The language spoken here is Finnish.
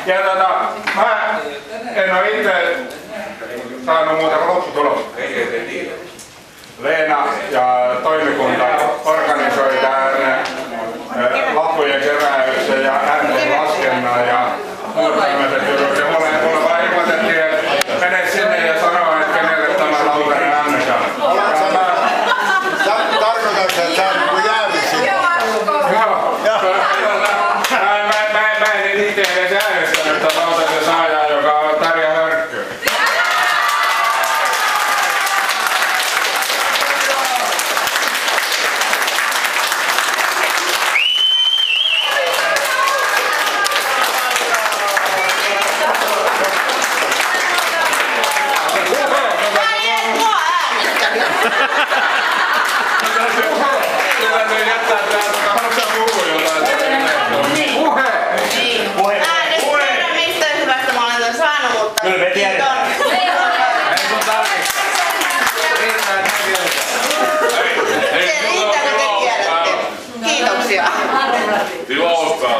Mä en ole itse saanut muuta kuin lopputulosta. Leena ja toimikunta organisoi tämän lappujen keräyksen ja äänten laskennan ja muut tämmöiset jutut. Ja mulle vaan ilmoitettiin, että mene sinne ja sano, että kenelle tämä lautanen annetaan. Tarkoitatko, että sä oot niinku jäävissä? Mä en itse edes äänestänyt tätä lautasen saajaa, joka on Tarja Hörkkö. Kyllä me tiedetään. Riittääkö te tiedätte? Kiitoksia. Tilaustaa.